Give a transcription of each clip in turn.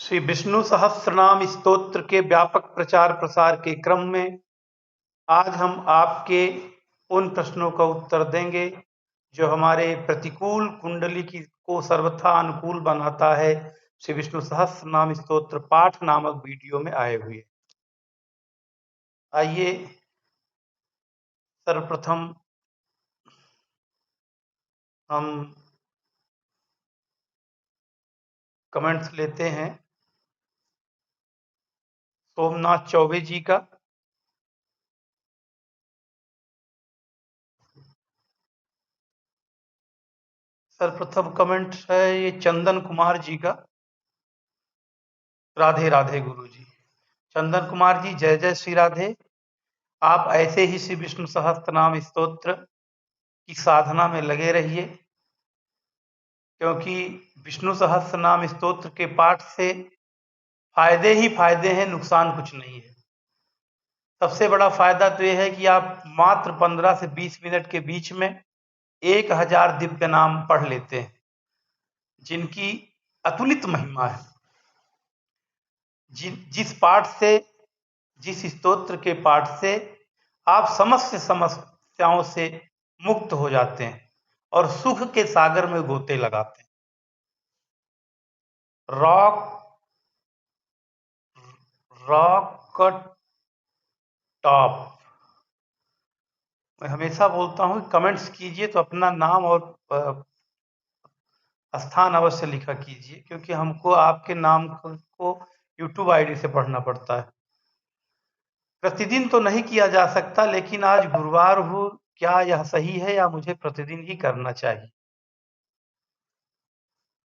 श्री विष्णु सहस्त्रनाम स्तोत्र के व्यापक प्रचार प्रसार के क्रम में आज हम आपके उन प्रश्नों का उत्तर देंगे जो हमारे प्रतिकूल कुंडली की को सर्वथा अनुकूल बनाता है। श्री विष्णु सहस्त्रनाम स्तोत्र पाठ नामक वीडियो में आए हुए। आइए सर्वप्रथम हम कमेंट्स लेते हैं सोमनाथ चौबे जी का। सर्वप्रथम कमेंट है ये चंदन कुमार जी का। राधे राधे गुरु जी। चंदन कुमार जी, जय जय श्री राधे। आप ऐसे ही श्री विष्णु सहस्त्रनाम स्तोत्र की साधना में लगे रहिए, क्योंकि विष्णु सहस्त्रनाम स्तोत्र के पाठ से फायदे ही फायदे हैं, नुकसान कुछ नहीं है। सबसे बड़ा फायदा तो यह है कि आप मात्र 15 से 20 मिनट के बीच में 1000 दिव्य नाम पढ़ लेते हैं, जिनकी अतुलित महिमा है। जिस पाठ से, जिस स्तोत्र के पाठ से आप समस्त समस्याओं से मुक्त हो जाते हैं और सुख के सागर में गोते लगाते हैं। रॉक टॉप, मैं हमेशा बोलता हूँ कमेंट्स कीजिए तो अपना नाम और स्थान अवश्य लिखा कीजिए, क्योंकि हमको आपके नाम को YouTube आईडी से पढ़ना पड़ता है। प्रतिदिन तो नहीं किया जा सकता, लेकिन आज गुरुवार हो, क्या यह सही है या मुझे प्रतिदिन ही करना चाहिए?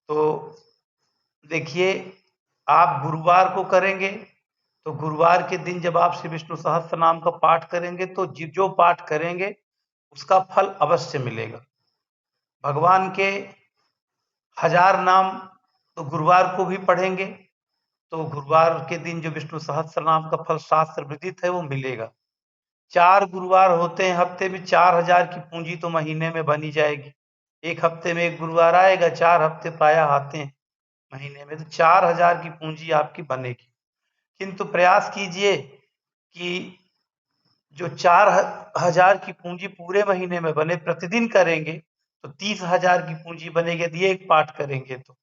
तो देखिए, आप गुरुवार को करेंगे तो गुरुवार के दिन जब आप श्री विष्णु सहस्त्र नाम का पाठ करेंगे तो जो पाठ करेंगे उसका फल अवश्य मिलेगा। भगवान के 1000 नाम तो गुरुवार को भी पढ़ेंगे तो गुरुवार के दिन जो विष्णु सहस्त्र नाम का फल शास्त्र विदित है वो मिलेगा। 4 गुरुवार होते हैं हफ्ते में, 4000 की पूंजी तो महीने में बनी जाएगी। एक हफ्ते में एक गुरुवार आएगा, 4 हफ्ते प्रायः आते हैं महीने में, तो 4000 की पूंजी आपकी बनेगी। किंतु प्रयास कीजिए कि जो 4000 की पूंजी पूरे महीने में बने, प्रतिदिन करेंगे तो 30,000 की पूंजी बनेगी यदि एक पाठ करेंगे तो।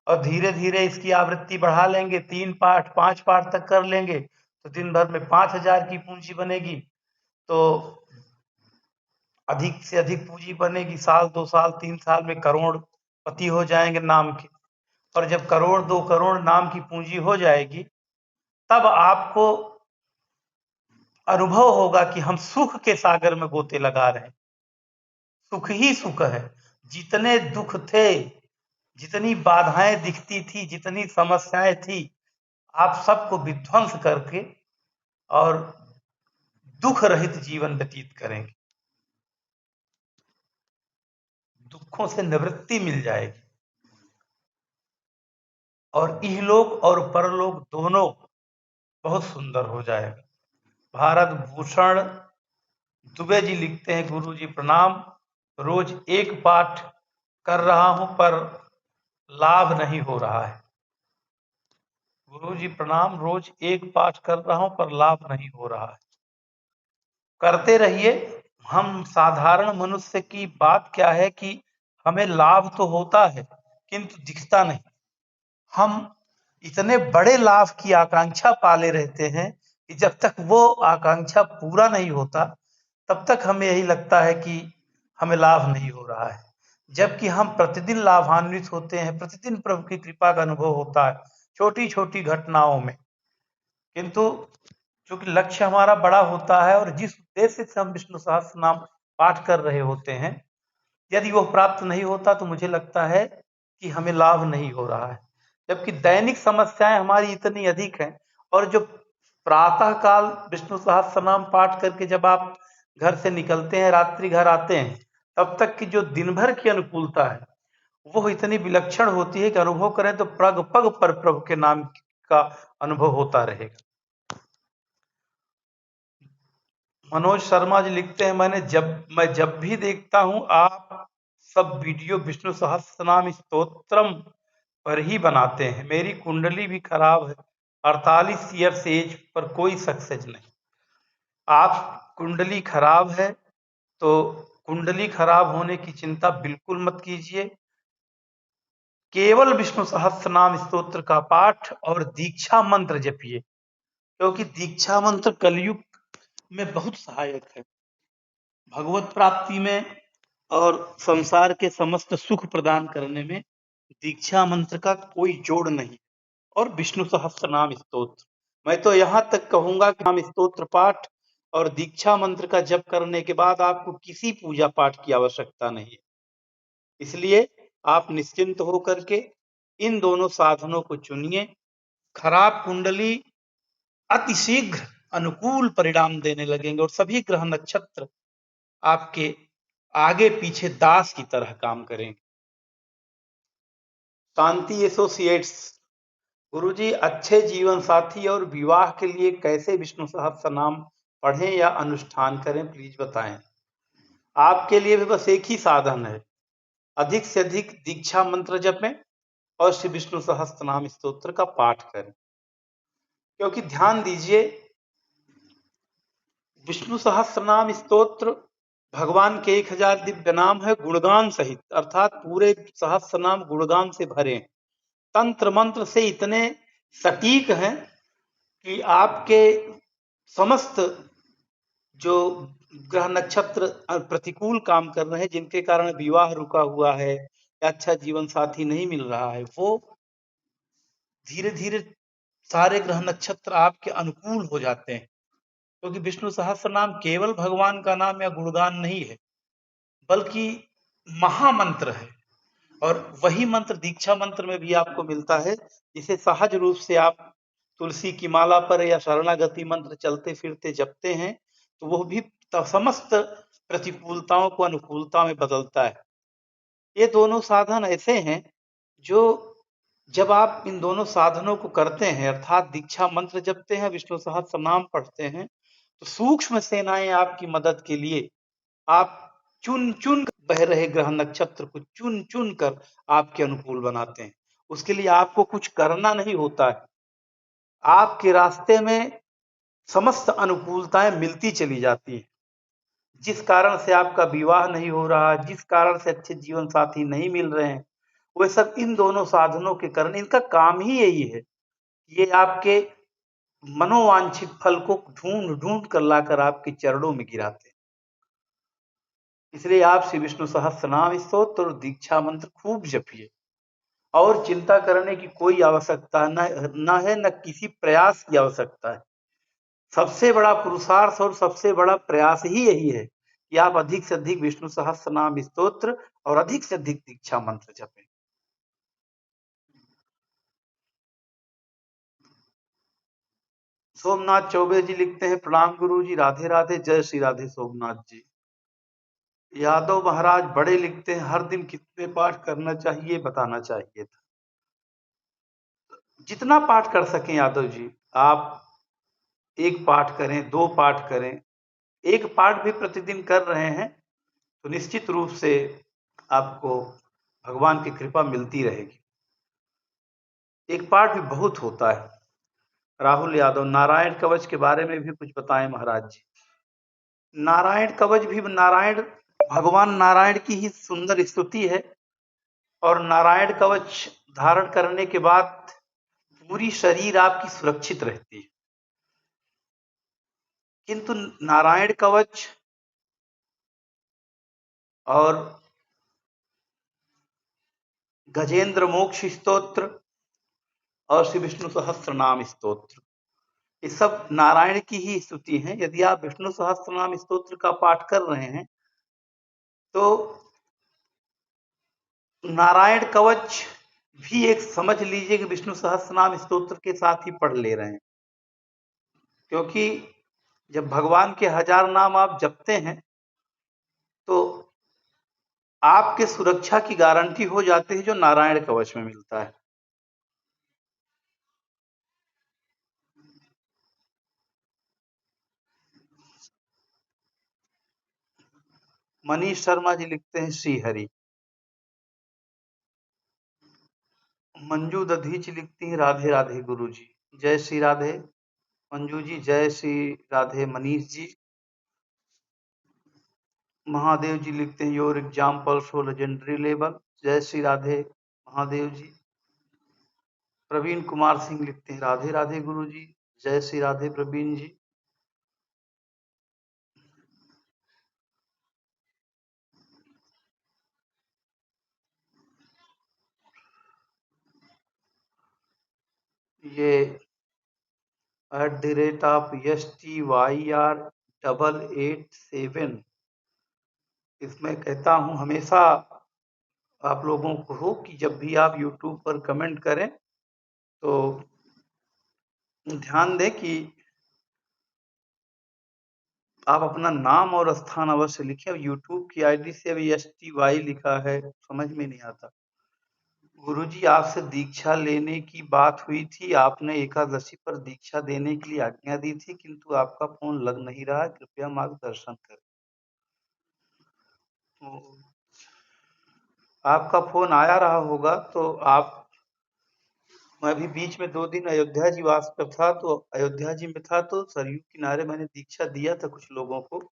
और धीरे धीरे इसकी आवृत्ति बढ़ा लेंगे, 3 पाठ 5 पाठ तक कर लेंगे तो दिन भर में 5000 की पूंजी बनेगी। तो अधिक से अधिक पूंजी बनेगी, साल 2 साल 3 साल में करोड़पति हो जाएंगे नाम के। और जब करोड़ 2 करोड़ नाम की पूंजी हो जाएगी, तब आपको अनुभव होगा कि हम सुख के सागर में गोते लगा रहे हैं। सुख ही सुख है। जितने दुख थे, जितनी बाधाएं दिखती थी, जितनी समस्याएं थी, आप सबको विध्वंस करके और दुख रहित जीवन व्यतीत करेंगे। दुखों से निवृत्ति मिल जाएगी और इहलोक और परलोक दोनों बहुत सुंदर हो जाएगा। भारत भूषण दुबे जी लिखते हैं, गुरु जी प्रणाम, रोज एक पाठ कर रहा हूं पर लाभ नहीं हो रहा है। गुरु जी प्रणाम, रोज एक पाठ कर रहा हूं पर लाभ नहीं हो रहा है। करते रहिए। हम साधारण मनुष्य की बात क्या है कि हमें लाभ तो होता है किंतु दिखता नहीं। हम इतने बड़े लाभ की आकांक्षा पाले रहते हैं कि जब तक वो आकांक्षा पूरा नहीं होता तब तक हमें यही लगता है कि हमें लाभ नहीं हो रहा है, जबकि हम प्रतिदिन लाभान्वित होते हैं। प्रतिदिन प्रभु की कृपा का अनुभव होता है छोटी छोटी घटनाओं में। किंतु चूंकि लक्ष्य हमारा बड़ा होता है और जिस उद्देश्य से हम विष्णु सहस्त्र नाम पाठ कर रहे होते हैं, यदि वो प्राप्त नहीं होता तो मुझे लगता है कि हमें लाभ नहीं हो रहा है। जबकि दैनिक समस्याएं हमारी इतनी अधिक हैं, और जो प्रातः काल विष्णु सहस्त्र नाम पाठ करके जब आप घर से निकलते हैं, रात्रि घर आते हैं, तब तक की जो दिन भर की अनुकूलता है वो इतनी विलक्षण होती है कि अनुभव करें तो पग पग पर प्रभु के नाम का अनुभव होता रहेगा। मनोज शर्मा जी लिखते हैं, मैं जब भी देखता हूं आप सब वीडियो विष्णु सहस्त्रनाम स्तोत्रम पर ही बनाते हैं। मेरी कुंडली भी खराब है, 48 ईयर्स एज पर कोई सक्सेस नहीं। आप कुंडली खराब है तो कुंडली खराब होने की चिंता बिल्कुल मत कीजिए। केवल विष्णु सहस्त्रनाम स्तोत्र का पाठ और दीक्षा मंत्र जपिए, क्योंकि दीक्षा मंत्र कलयुग में बहुत सहायक है भगवत प्राप्ति में और संसार के समस्त सुख प्रदान करने में। दीक्षा मंत्र का कोई जोड़ नहीं। और विष्णु सहस्त्रनाम स्तोत्र, मैं तो यहां तक कहूंगा कि नाम स्तोत्र पाठ और दीक्षा मंत्र का जप करने के बाद आपको किसी पूजा पाठ की आवश्यकता नहीं है। इसलिए आप निश्चिंत होकर के इन दोनों साधनों को चुनिए। खराब कुंडली अतिशीघ्र अनुकूल परिणाम देने लगेंगे और सभी ग्रह नक्षत्र आपके आगे पीछे दास की तरह काम करेंगे। शांति एसोसिएट्स, गुरुजी अच्छे जीवन साथी और विवाह के लिए कैसे विष्णु सहस्त्र नाम पढ़ें या अनुष्ठान करें, प्लीज बताएं। आपके लिए भी बस एक ही साधन है, अधिक से अधिक दीक्षा मंत्र जपें और श्री विष्णु सहस्त्र नाम स्तोत्र का पाठ करें। क्योंकि ध्यान दीजिए, विष्णु सहस्त्र नाम स्तोत्र भगवान के 1000 दिव्य नाम है गुणगान सहित, अर्थात पूरे सहस्त्र नाम गुणगान से भरे। तंत्र मंत्र से इतने सटीक हैं कि आपके समस्त जो ग्रह नक्षत्र प्रतिकूल काम कर रहे हैं, जिनके कारण विवाह रुका हुआ है या अच्छा जीवन साथी नहीं मिल रहा है, वो धीरे धीरे सारे ग्रह नक्षत्र आपके अनुकूल हो जाते हैं। क्योंकि विष्णु सहस्त्र नाम केवल भगवान का नाम या गुणगान नहीं है, बल्कि महामंत्र है। और वही मंत्र दीक्षा मंत्र में भी आपको मिलता है, जिसे सहज रूप से आप तुलसी की माला पर या शरणागति मंत्र चलते फिरते जपते हैं, तो वो भी समस्त प्रतिकूलताओं को अनुकूलता में बदलता है। ये दोनों साधन ऐसे हैं जो जब आप इन दोनों साधनों को करते हैं, अर्थात दीक्षा मंत्र जपते हैं, विष्णु सहस्त्र नाम पढ़ते हैं, तो सूक्ष्म सेनाएं आपकी मदद के लिए, आप चुन चुन बह रहे ग्रह नक्षत्र को चुन चुन कर आपके अनुकूल बनाते हैं। उसके लिए आपको कुछ करना नहीं होता है, आपके रास्ते में समस्त अनुकूलताएं मिलती चली जाती हैं। जिस कारण से आपका विवाह नहीं हो रहा, जिस कारण से अच्छे जीवन साथी नहीं मिल रहे हैं, वे सब इन दोनों साधनों के कारण, इनका काम ही यही है, ये आपके मनोवांछित फल को ढूंढ ढूंढ कर लाकर आपके चरणों में गिराते हैं। इसलिए आप श्री विष्णु सहस्त्र नाम स्तोत्र और दीक्षा मंत्र खूब जपिए और चिंता करने की कोई आवश्यकता न है, न किसी प्रयास की आवश्यकता है। सबसे बड़ा पुरुषार्थ और सबसे बड़ा प्रयास ही यही है कि आप अधिक से अधिक विष्णु सहस्त्र नाम स्तोत्र और अधिक से अधिक दीक्षा मंत्र जपें। सोमनाथ चौबे जी लिखते हैं, प्रणाम गुरु जी, राधे राधे, जय श्री राधे सोमनाथ जी। यादव महाराज बड़े लिखते हैं, हर दिन कितने पाठ करना चाहिए, बताना चाहिए था। जितना पाठ कर सकें यादव जी, आप एक पाठ करें, 2 पाठ करें। एक पाठ भी प्रतिदिन कर रहे हैं तो निश्चित रूप से आपको भगवान की कृपा मिलती रहेगी। एक पाठ भी बहुत होता है। राहुल यादव, नारायण कवच के बारे में भी कुछ बताएं महाराज जी। नारायण कवच भी, नारायण भगवान नारायण की ही सुंदर स्तुति है और नारायण कवच धारण करने के बाद पूरी शरीर आपकी सुरक्षित रहती है। किंतु नारायण कवच और गजेंद्र मोक्ष स्तोत्र और श्री विष्णु सहस्त्र नाम स्तोत्र, ये सब नारायण की ही स्तुति है। यदि आप विष्णु सहस्त्र नाम स्तोत्र का पाठ कर रहे हैं तो नारायण कवच भी एक समझ लीजिए कि विष्णु सहस्त्र नाम स्तोत्र के साथ ही पढ़ ले रहे हैं। क्योंकि जब भगवान के 1000 नाम आप जपते हैं तो आपके सुरक्षा की गारंटी हो जाती है, जो नारायण कवच में मिलता है। मनीष शर्मा जी लिखते हैं, श्री हरि। मंजू दधीच लिखती हैं राधे राधे गुरु जी, जय श्री राधे। मंजू जी जय श्री राधे। मनीष जी, महादेव जी लिखते हैं your example show legendary level, जय श्री राधे महादेव जी। प्रवीण कुमार सिंह लिखते हैं राधे राधे गुरु जी, जय श्री राधे प्रवीण जी। ये @STYR8887, इसमें कहता हूँ हमेशा आप लोगों को कि जब भी आप YouTube पर कमेंट करें तो ध्यान दें कि आप अपना नाम और स्थान अवश्य लिखें। अब YouTube की आईडी से अभी STY लिखा है, समझ में नहीं आता। गुरुजी आपसे दीक्षा लेने की बात हुई थी, आपने एकादशी पर दीक्षा देने के लिए आज्ञा दी थी, किंतु आपका फोन लग नहीं रहा, कृपया मार्गदर्शन करें। तो आपका फोन आया रहा होगा तो आप, मैं भी बीच में 2 दिन अयोध्या जी वास पर था, तो अयोध्या जी में था तो सरयू किनारे मैंने दीक्षा दिया था कुछ लोगों को।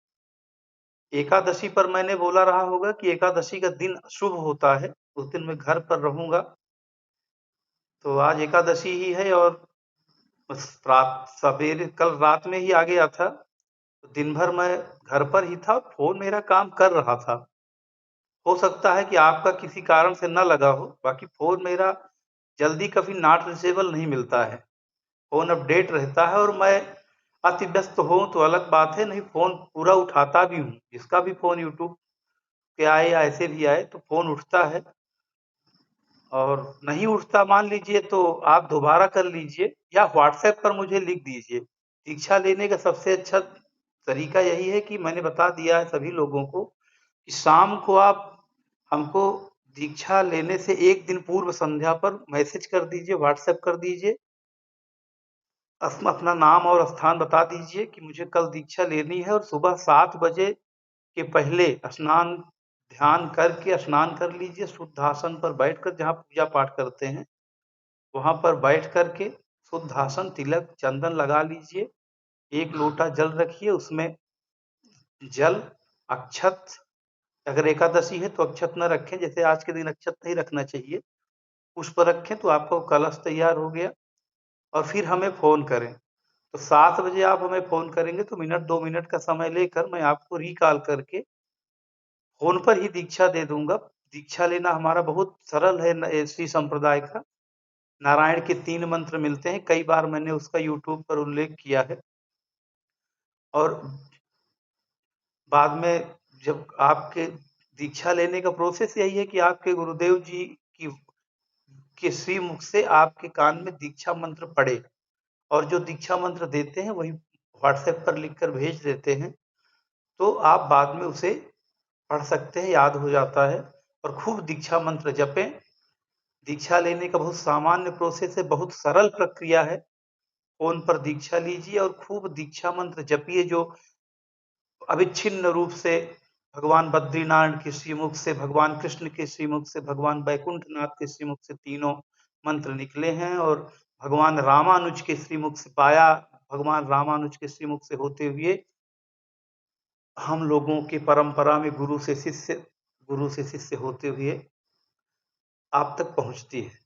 एकादशी पर मैंने बोला रहा होगा कि एकादशी का दिन शुभ होता है, उस दिन मैं घर पर रहूंगा। तो आज एकादशी ही है और बस रात सवेरे कल रात में ही आ गया था, तो दिन भर मैं घर पर ही था, फोन मेरा काम कर रहा था। हो सकता है कि आपका किसी कारण से न लगा हो, बाकी फोन मेरा जल्दी कभी नॉट रीचेबल नहीं मिलता है, फोन अपडेट रहता है। और मैं अति व्यस्त हूँ तो अलग बात है, नहीं फोन पूरा उठाता भी हूँ, जिसका भी फोन यूट्यूब पे आए या ऐसे भी आए तो फोन उठता है। और नहीं उठता मान लीजिए तो आप दोबारा कर लीजिए या व्हाट्सएप पर मुझे लिख दीजिए। दीक्षा लेने का सबसे अच्छा तरीका यही है कि मैंने बता दिया है सभी लोगों को कि शाम को आप हमको दीक्षा लेने से एक दिन पूर्व संध्या पर मैसेज कर दीजिए, व्हाट्सएप कर दीजिए, अपना नाम और स्थान बता दीजिए कि मुझे कल दीक्षा लेनी है, और सुबह 7 बजे के पहले स्नान ध्यान करके स्नान कर लीजिए, शुद्ध आसन पर बैठकर, जहाँ पूजा पाठ करते हैं वहां पर बैठ करके शुद्ध आसन, तिलक चंदन लगा लीजिए, एक लोटा जल रखिए, उसमें जल, अक्षत, अगर एकादशी है तो अक्षत न रखें, जैसे आज के दिन अक्षत नहीं रखना चाहिए, पुष्प रखें तो आपका कलश तैयार हो गया। और फिर हमें फोन करें, तो 7 बजे आप हमें फोन करेंगे तो मिनट 2 मिनट का समय लेकर मैं आपको रिकॉल करके फोन पर ही दीक्षा दे दूंगा। दीक्षा लेना हमारा बहुत सरल है, श्री संप्रदाय का। नारायण के 3 मंत्र मिलते हैं, कई बार मैंने उसका यूट्यूब पर उल्लेख किया है। और बाद में जब आपके दीक्षा लेने का प्रोसेस यही है कि आपके गुरुदेव जी की के श्रीमुख से आपके कान में दीक्षा मंत्र पढ़े, और जो दीक्षा मंत्र देते हैं वही व्हाट्सएप पर लिखकर भेज देते हैं, तो आप बाद में उसे पढ़ सकते हैं, याद हो जाता है। और खूब दीक्षा मंत्र जपें। दीक्षा लेने का बहुत सामान्य प्रोसेस है, बहुत सरल प्रक्रिया है। फोन पर दीक्षा लीजिए और खूब दीक्षा मंत्र जपिए, जो अविच्छिन्न रूप से भगवान बद्रीनारायण के श्रीमुख से, भगवान कृष्ण के श्रीमुख से, भगवान बैकुंठनाथ के श्रीमुख से तीनों मंत्र निकले हैं, और भगवान रामानुज के श्रीमुख से पाया, भगवान रामानुज के श्रीमुख से होते हुए हम लोगों की परंपरा में गुरु से शिष्य होते हुए आप तक पहुंचती है।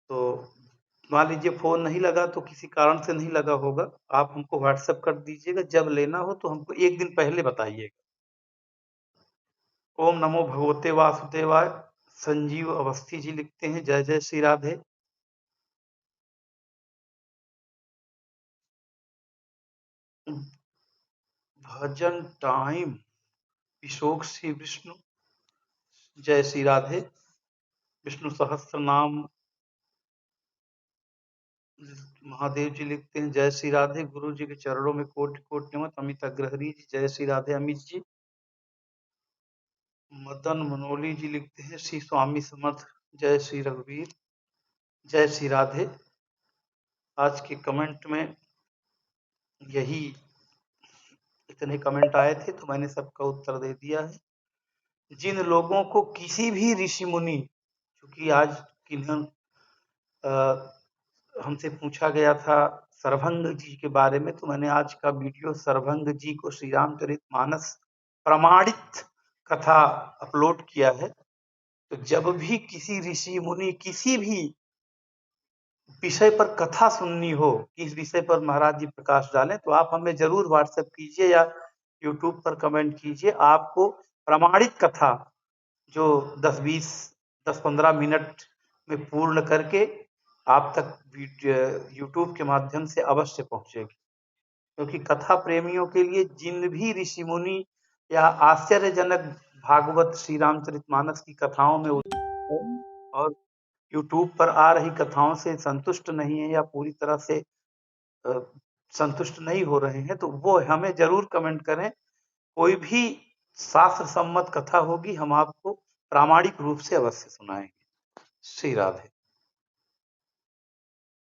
तो मान लीजिए फोन नहीं लगा तो किसी कारण से नहीं लगा होगा, आप हमको व्हाट्सएप कर दीजिएगा, जब लेना हो तो हमको एक दिन पहले बताइएगा। ओम नमो भगवते वासुदेवाय। संजीव अवस्थी जी लिखते हैं जय जय श्री राधे। भजन टाइम, विशोक श्री विष्णु, जय श्री राधे। विष्णु सहस्त्र नाम, महादेव जी लिखते हैं जय श्री राधे, गुरु जी के चरणों में कोटि कोटि नमन। अमित अग्रहरी जी जय श्री राधे। अमित जी। मदन मनोली जी लिखते हैं श्री स्वामी समर्थ, जय श्री रघुवीर, जय श्री राधे। आज के कमेंट में यही इतने कमेंट आए थे तो मैंने सबका उत्तर दे दिया है। जिन लोगों को किसी भी ऋषि मुनि, क्योंकि आज किन्हीं हमसे पूछा गया था सरभंग जी के बारे में, तो मैंने आज का वीडियो सरभंग जी को श्री रामचरितमानस प्रमाणित कथा अपलोड किया है। तो जब भी किसी ऋषि मुनि किसी भी विषय पर कथा सुननी हो, किस विषय पर महाराज जी प्रकाश डालें, तो आप हमें जरूर व्हाट्सएप कीजिए या यूट्यूब पर कमेंट कीजिए। आपको प्रमाणित कथा जो 10-15 मिनट में पूर्ण करके आप तक यूट्यूब के माध्यम से अवश्य पहुंचेगी, क्योंकि कथा प्रेमियों के लिए जिन भी ऋषि मुनि या आश्चर्यजनक भागवत श्री रामचरितमानस की कथाओं में और यूट्यूब पर आ रही कथाओं से संतुष्ट नहीं है या पूरी तरह से संतुष्ट नहीं हो रहे हैं, तो वो हमें जरूर कमेंट करें। कोई भी शास्त्र सम्मत कथा होगी, हम आपको प्रामाणिक रूप से अवश्य सुनाएंगे। श्री राधे।